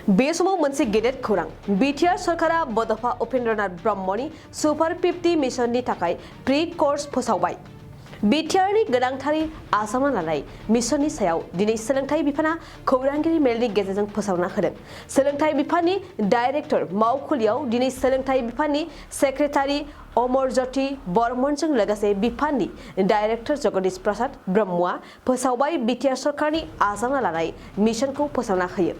बे समाव मोनसे गेदेर खौरां बिटिआर सरकारा बड'फा उपेन्द्रनाथ ब्रह्मनि सुपार 50 मिशननि थाखाय प्रि कोर्स फोसावबाय। बिटिआरनि गोनांथारि आजावना लानाय मिशननि सायाव दिनै सोलोंथाइ बिफाना खौरांगिरि मेलनि गेजेरजों फोसावना होदों। सोलोंथाइ बिफाननि डाइरेक्टर मावखुलियाव दिनै सोलोंथाइ बिफाननि सेक्रेटारि अमरज्योति बर्मनजों लोगोसे बिफाननि डाइरेक्टर जगदीश प्रसाद ब्रह्मआ फोसावबाय बिटिआर सरकारनि आजावना लानाय मिशनखौ फोसावना होयो।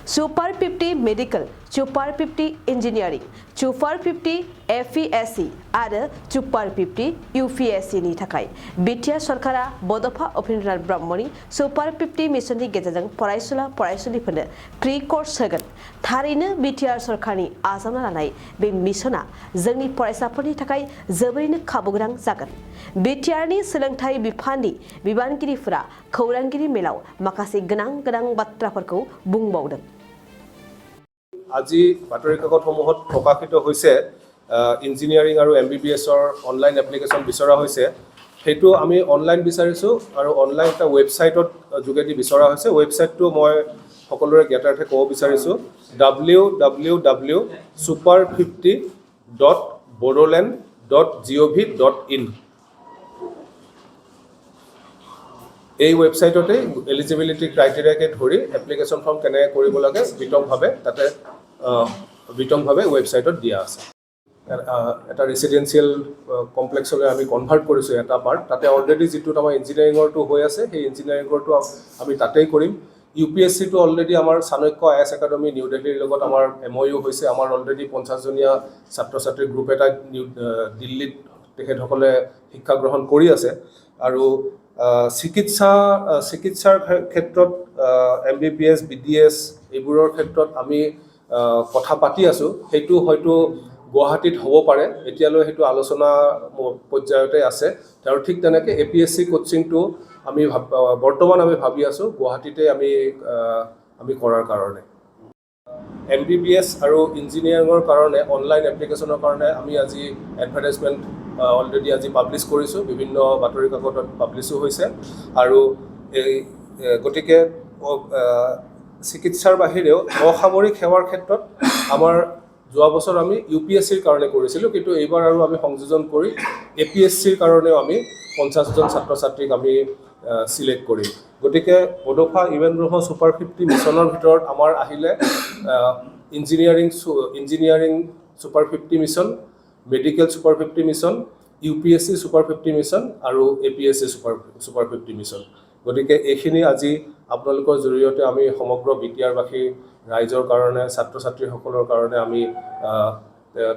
सुपार 50 मेडिकल, सुपार 50 इंजीनियरिंग, सुपार 50 FESC आरो सुपार 50 UPSC नि थाखाय बिटिआर सरकारा बड'फा उपेन्द्रनाथ ब्रह्मनि सुपार 50 मिशननि गेजेरजों फरायसुला फरायसुलिफोरनो प्रि कोर्स होगोन। थारैनो बिटिआर सरकारनि आजावना लानाय बे मिशना जोंनि फरायसाफोरनि थाखाय जोबोरैनो खाबुगोनां जागोन। बिटिआरनि सोलोंथाइ बिफाननि बिबानगिरिफोरा खौरांगिरि मेलाव माखासे गोनां बाथ्राफोरखौ बुंबावदों। আজি বাতৰি কাকতসমূহত প্ৰকাশিত হৈছে ইঞ্জিনিয়াৰিং আৰু MBBSৰ অনলাইন এপ্লিকেশ্যন বিচৰা হৈছে। সেইটো আমি অনলাইন বিচাৰিছোঁ আৰু অনলাইন এটা ৱেবছাইটত যোগেদি বিচৰা হৈছে। ৱেবছাইটটো মই সকলোৰে জ্ঞাতাৰ্থে ক'ব বিচাৰিছোঁ www.super50.bodoland.gov.in। এই ৱেবছাইটতে এলিজিবিলিটি ক্ৰাইটেৰিয়াকে ধৰি এপ্লিকেশ্যন ফৰ্ম কেনেকৈ কৰিব লাগে বিতংভাৱে ৱেবছাইটত দিয়া আছে। এটা ৰেচিডেন্সিয়েল কমপ্লেক্সলৈ আমি কনভাৰ্ট কৰিছোঁ এটা পাৰ্ট। তাতে অলৰেডি যিটো আমাৰ ইঞ্জিনিয়াৰিঙৰটো হৈ আছে সেই ইঞ্জিনিয়াৰিঙৰটো আমি তাতেই কৰিম। UPSCটো অলৰেডি আমাৰ চাণক্য IAS একাডেমি নিউ দিল্লীৰ লগত আমাৰ MOU হৈছে। আমাৰ অলৰেডি 50জনীয়া ছাত্ৰ ছাত্ৰীৰ গ্ৰুপ এটা দিল্লীত তেখেতসকলে শিক্ষা গ্ৰহণ কৰি আছে। আৰু চিকিৎসাৰ ক্ষেত্ৰত MBBS BDS এইবোৰৰ ক্ষেত্ৰত আমি কথা পাতি আছোঁ। সেইটো হয়তো গুৱাহাটীত হ'ব পাৰে, এতিয়ালৈ সেইটো আলোচনা পৰ্যায়তে আছে। আৰু ঠিক তেনেকৈ APSC কোচিংটো আমি বৰ্তমান আমি ভাবি আছোঁ গুৱাহাটীতে আমি কৰাৰ কাৰণে। MBBS আৰু ইঞ্জিনিয়াৰিঙৰ কাৰণে অনলাইন এপ্লিকেশ্যনৰ কাৰণে আমি আজি এডভাৰটাইজমেণ্ট অলৰেডি আজি পাব্লিছ কৰিছোঁ। বিভিন্ন বাতৰি কাকতত পাব্লিছো হৈছে। আৰু গতিকে চিকিৎসাৰ বাহিৰেও অসামৰিক সেৱাৰ ক্ষেত্ৰত আমাৰ যোৱা বছৰ আমি UPSCৰ কাৰণে কৰিছিলোঁ, কিন্তু এইবাৰ আৰু আমি সংযোজন কৰি APSCৰ কাৰণেও আমি 50জন ছাত্ৰ ছাত্ৰীক আমি চিলেক্ট কৰিম। গতিকে বড'ফা ইভেন্ট সুপাৰ 50 মিছনৰ ভিতৰত আমাৰ আহিলে engineering super 50 mission, medical super 50 mission, UPSC super 50 mission আৰু APSC সুপাৰ 50 মিছন। গতিকে এইখিনি আজি আপোনালোকৰ জৰিয়তে আমি সমগ্ৰ বিটিআৰবাসী ৰাইজৰ কাৰণে ছাত্ৰ ছাত্ৰীসকলৰ কাৰণে আমি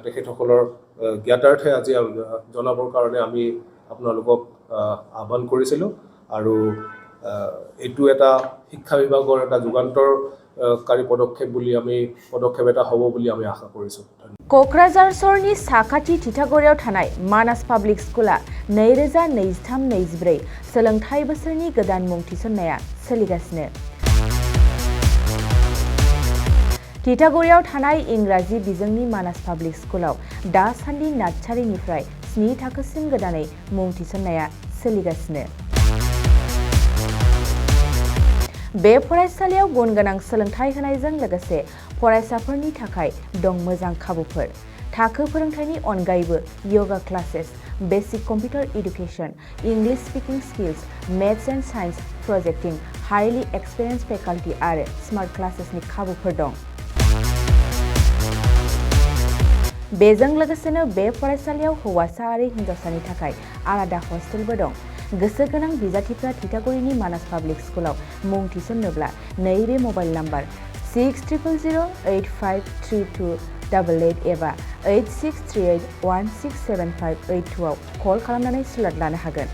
তেখেতসকলৰ জ্ঞাতাৰ্থে আজি জনাবৰ কাৰণে আমি আপোনালোকক আহ্বান কৰিছিলোঁ। আৰু এইটো এটা শিক্ষা বিভাগৰ এটা যুগান্তৰকাৰী পদক্ষেপ এটা হ'ব বুলি আমি আশা কৰিছোঁ। क'क्राझार सहरनि साखाथि थिथागुरियाव थानाय मानास पाब्लिक स्कुला 2023-24 सोलोंथाइ बोसोरनि गोदान मुं थिसननाया सोलिगासिनो। थिथागुरियाव थानाय इंराजि बिजोंनि मानास पाब्लिक स्कुलाव दासान्दि नार्सारिनिफ्राय 7 थाखोसिम गोदानै मुं थिसननाया सोलिगासिनो। बे फरायसालियाव गुन गोनां सोलोंथाइ होनायजों लोगोसे फरायसाफोरनि थाखाय दं मोजां खाबुफोर। थाखो फोरोंथायनि अनगायैबो yoga classes, basic computer education, English speaking skills, maths and science projecting, highly experience faculty आरो स्मार्ट क्लासेसनि खाबुफोर दं। बेजों लोगोसेनो बे फरायसालियाव हौवासा आरो हिन्जावसानि थाखाय आलादा हस्टेलबो दं। गोसो गोनां बिजाथिफ्रा थिथागुरिनि मानास पाब्लिक स्कुलाव मुं थिसननोब्ला नैबे मबाइल नाम्बार 6000853288 एबा 8638167582 आव कल खालामनानै स्लट लानो हागोन।